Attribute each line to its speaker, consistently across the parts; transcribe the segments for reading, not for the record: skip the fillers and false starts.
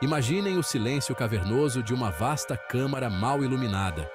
Speaker 1: Imaginem o silêncio cavernoso de uma vasta câmara mal iluminada.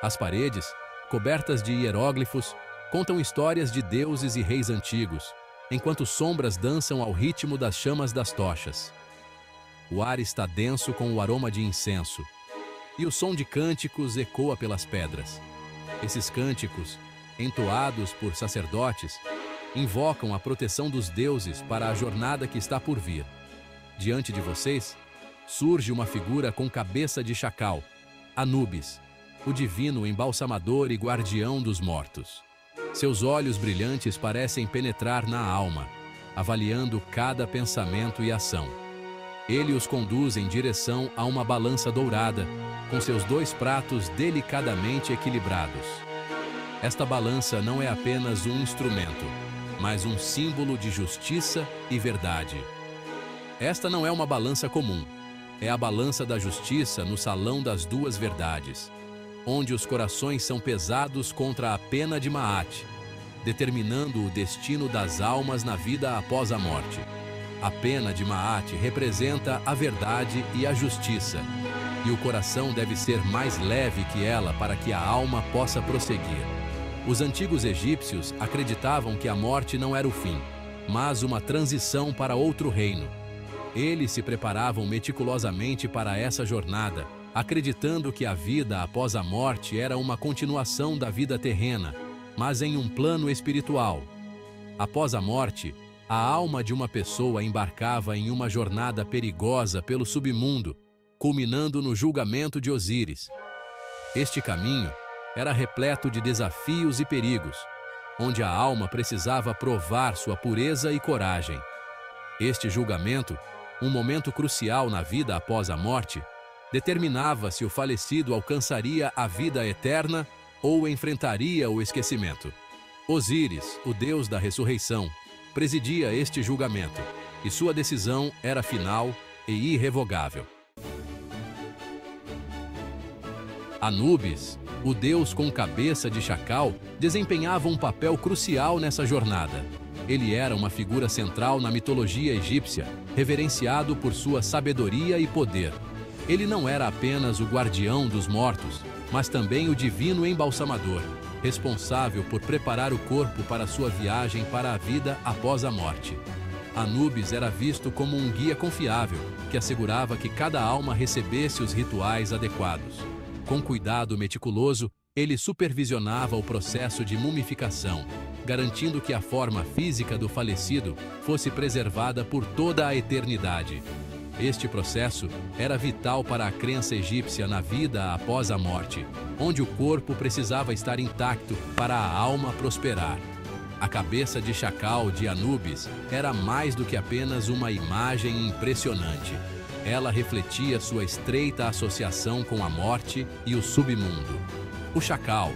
Speaker 1: As paredes, cobertas de hieróglifos, contam histórias de deuses e reis antigos, enquanto sombras dançam ao ritmo das chamas das tochas. O ar está denso com o aroma de incenso, e o som de cânticos ecoa pelas pedras. Esses cânticos, entoados por sacerdotes, invocam a proteção dos deuses para a jornada que está por vir. Diante de vocês, surge uma figura com cabeça de chacal, Anubis, o divino embalsamador e guardião dos mortos. Seus olhos brilhantes parecem penetrar na alma, avaliando cada pensamento e ação. Ele os conduz em direção a uma balança dourada, com seus 2 pratos delicadamente equilibrados. Esta balança não é apenas um instrumento, mas um símbolo de justiça e verdade. Esta não é uma balança comum, é a balança da justiça no salão das 2 verdades, onde os corações são pesados contra a pena de Maat, determinando o destino das almas na vida após a morte. A pena de Maat representa a verdade e a justiça, e o coração deve ser mais leve que ela para que a alma possa prosseguir. Os antigos egípcios acreditavam que a morte não era o fim, mas uma transição para outro reino. Eles se preparavam meticulosamente para essa jornada, acreditando que a vida após a morte era uma continuação da vida terrena, mas em um plano espiritual. Após a morte, a alma de uma pessoa embarcava em uma jornada perigosa pelo submundo, culminando no julgamento de Osíris. Este caminho era repleto de desafios e perigos, onde a alma precisava provar sua pureza e coragem. Este julgamento, um momento crucial na vida após a morte, determinava se o falecido alcançaria a vida eterna ou enfrentaria o esquecimento. Osíris, o deus da ressurreição, presidia este julgamento, e sua decisão era final e irrevogável. Anubis, o deus com cabeça de chacal, desempenhava um papel crucial nessa jornada. Ele era uma figura central na mitologia egípcia, reverenciado por sua sabedoria e poder. Ele não era apenas o guardião dos mortos, mas também o divino embalsamador, responsável por preparar o corpo para sua viagem para a vida após a morte. Anubis era visto como um guia confiável, que assegurava que cada alma recebesse os rituais adequados. Com cuidado meticuloso, ele supervisionava o processo de mumificação, garantindo que a forma física do falecido fosse preservada por toda a eternidade. Este processo era vital para a crença egípcia na vida após a morte, onde o corpo precisava estar intacto para a alma prosperar. A cabeça de chacal de Anubis era mais do que apenas uma imagem impressionante. Ela refletia sua estreita associação com a morte e o submundo. O chacal,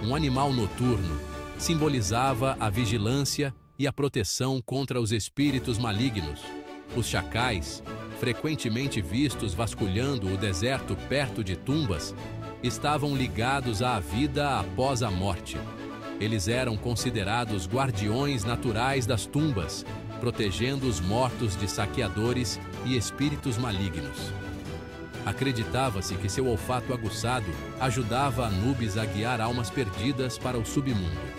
Speaker 1: um animal noturno, simbolizava a vigilância e a proteção contra os espíritos malignos. Os chacais, frequentemente vistos vasculhando o deserto perto de tumbas, estavam ligados à vida após a morte. Eles eram considerados guardiões naturais das tumbas, protegendo os mortos de saqueadores e espíritos malignos. Acreditava-se que seu olfato aguçado ajudava Anubis a guiar almas perdidas para o submundo.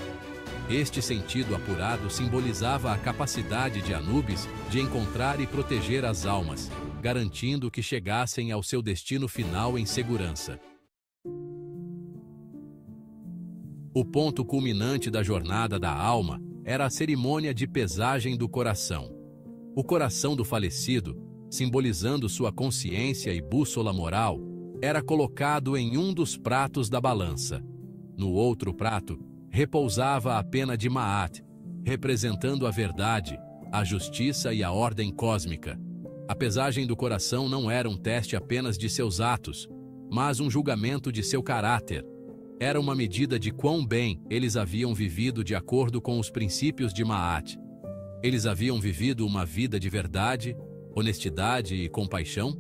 Speaker 1: Este sentido apurado simbolizava a capacidade de Anubis de encontrar e proteger as almas, garantindo que chegassem ao seu destino final em segurança. O ponto culminante da jornada da alma era a cerimônia de pesagem do coração. O coração do falecido, simbolizando sua consciência e bússola moral, era colocado em um dos pratos da balança. No outro prato, repousava a pena de Maat, representando a verdade, a justiça e a ordem cósmica. A pesagem do coração não era um teste apenas de seus atos, mas um julgamento de seu caráter. Era uma medida de quão bem eles haviam vivido de acordo com os princípios de Maat. Eles haviam vivido uma vida de verdade, honestidade e compaixão?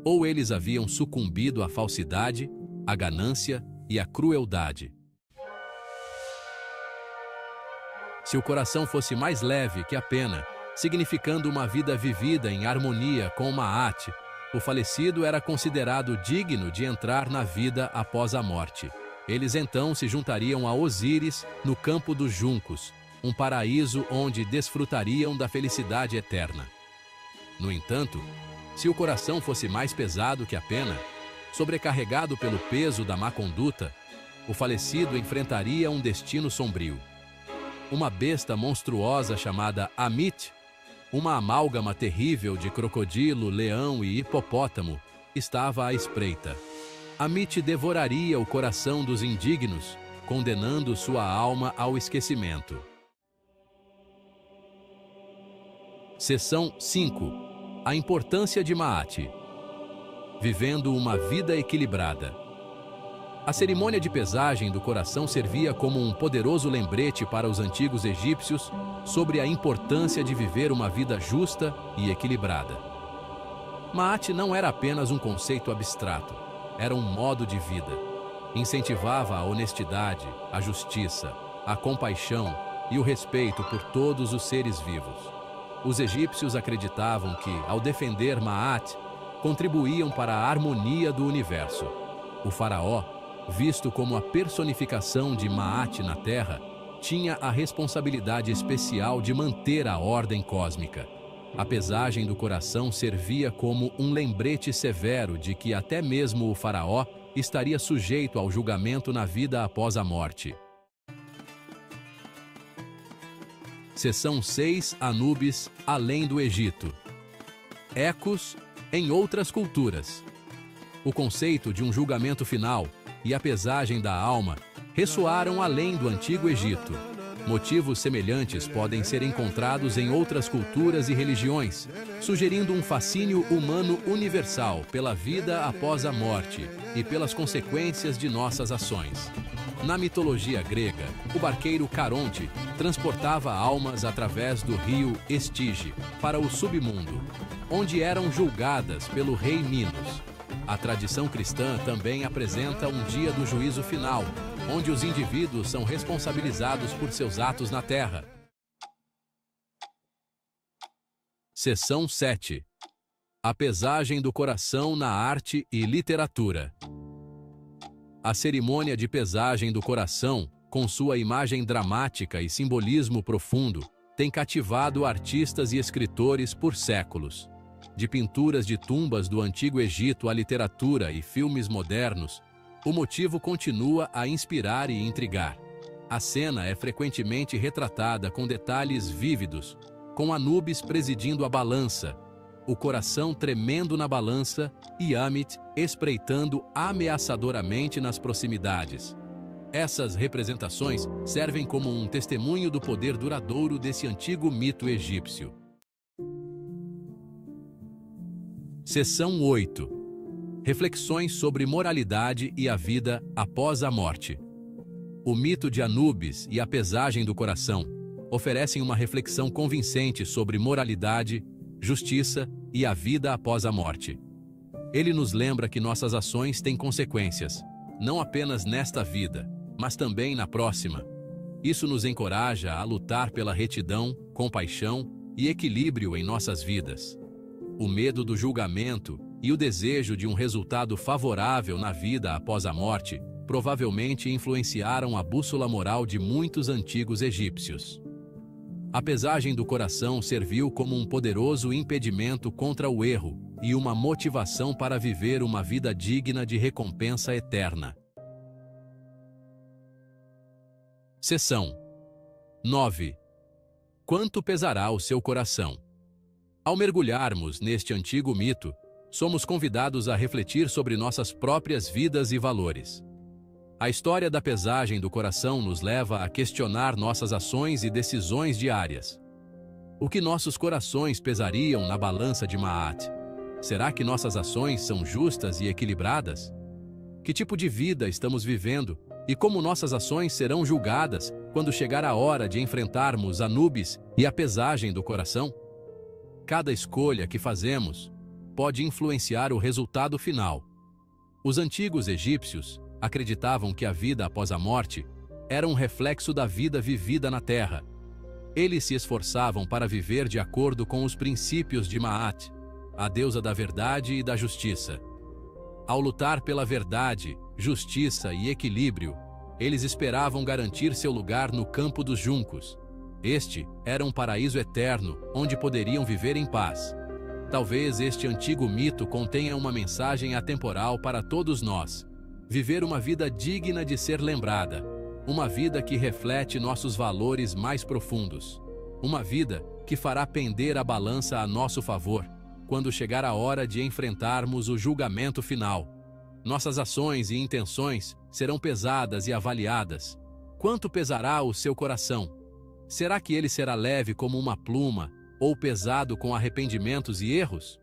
Speaker 1: Ou eles haviam sucumbido à falsidade, à ganância e à crueldade? Se o coração fosse mais leve que a pena, significando uma vida vivida em harmonia com Maat, o falecido era considerado digno de entrar na vida após a morte. Eles então se juntariam a Osíris no campo dos juncos, um paraíso onde desfrutariam da felicidade eterna. No entanto, se o coração fosse mais pesado que a pena, sobrecarregado pelo peso da má conduta, o falecido enfrentaria um destino sombrio. Uma besta monstruosa chamada Amit, uma amálgama terrível de crocodilo, leão e hipopótamo, estava à espreita. Amit devoraria o coração dos indignos, condenando sua alma ao esquecimento. Seção 5. A importância de Maat. Vivendo uma vida equilibrada. A cerimônia de pesagem do coração servia como um poderoso lembrete para os antigos egípcios sobre a importância de viver uma vida justa e equilibrada. Maat não era apenas um conceito abstrato, era um modo de vida. Incentivava a honestidade, a justiça, a compaixão e o respeito por todos os seres vivos. Os egípcios acreditavam que, ao defender Maat, contribuíam para a harmonia do universo. O faraó, visto como a personificação de Maat na Terra, tinha a responsabilidade especial de manter a ordem cósmica. A pesagem do coração servia como um lembrete severo de que até mesmo o faraó estaria sujeito ao julgamento na vida após a morte. Seção 6. Anubis, além do Egito. Ecos em outras culturas. O conceito de um julgamento final e a pesagem da alma ressoaram além do Antigo Egito. Motivos semelhantes podem ser encontrados em outras culturas e religiões, sugerindo um fascínio humano universal pela vida após a morte e pelas consequências de nossas ações. Na mitologia grega, o barqueiro Caronte transportava almas através do rio Estige para o submundo, onde eram julgadas pelo rei Minos. A tradição cristã também apresenta um dia do juízo final, onde os indivíduos são responsabilizados por seus atos na terra. Seção 7. A pesagem do coração na arte e literatura. A cerimônia de pesagem do coração, com sua imagem dramática e simbolismo profundo, tem cativado artistas e escritores por séculos. De pinturas de tumbas do Antigo Egito à literatura e filmes modernos, o motivo continua a inspirar e intrigar. A cena é frequentemente retratada com detalhes vívidos, com Anubis presidindo a balança, o coração tremendo na balança e Amit espreitando ameaçadoramente nas proximidades. Essas representações servem como um testemunho do poder duradouro desse antigo mito egípcio. Seção 8. Reflexões sobre moralidade e a vida após a morte. O mito de Anubis e a pesagem do coração oferecem uma reflexão convincente sobre moralidade, justiça e a vida após a morte. Ele nos lembra que nossas ações têm consequências, não apenas nesta vida, mas também na próxima. Isso nos encoraja a lutar pela retidão, compaixão e equilíbrio em nossas vidas. O medo do julgamento e o desejo de um resultado favorável na vida após a morte provavelmente influenciaram a bússola moral de muitos antigos egípcios. A pesagem do coração serviu como um poderoso impedimento contra o erro e uma motivação para viver uma vida digna de recompensa eterna. Seção 9. Quanto pesará o seu coração? Ao mergulharmos neste antigo mito, somos convidados a refletir sobre nossas próprias vidas e valores. A história da pesagem do coração nos leva a questionar nossas ações e decisões diárias. O que nossos corações pesariam na balança de Maat? Será que nossas ações são justas e equilibradas? Que tipo de vida estamos vivendo e como nossas ações serão julgadas quando chegar a hora de enfrentarmos Anubis e a pesagem do coração? Cada escolha que fazemos pode influenciar o resultado final. Os antigos egípcios acreditavam que a vida após a morte era um reflexo da vida vivida na Terra. Eles se esforçavam para viver de acordo com os princípios de Maat, a deusa da verdade e da justiça. Ao lutar pela verdade, justiça e equilíbrio, eles esperavam garantir seu lugar no campo dos juncos. Este era um paraíso eterno, onde poderiam viver em paz. Talvez este antigo mito contenha uma mensagem atemporal para todos nós. Viver uma vida digna de ser lembrada. Uma vida que reflete nossos valores mais profundos. Uma vida que fará pender a balança a nosso favor, quando chegar a hora de enfrentarmos o julgamento final. Nossas ações e intenções serão pesadas e avaliadas. Quanto pesará o seu coração? Será que ele será leve como uma pluma ou pesado com arrependimentos e erros?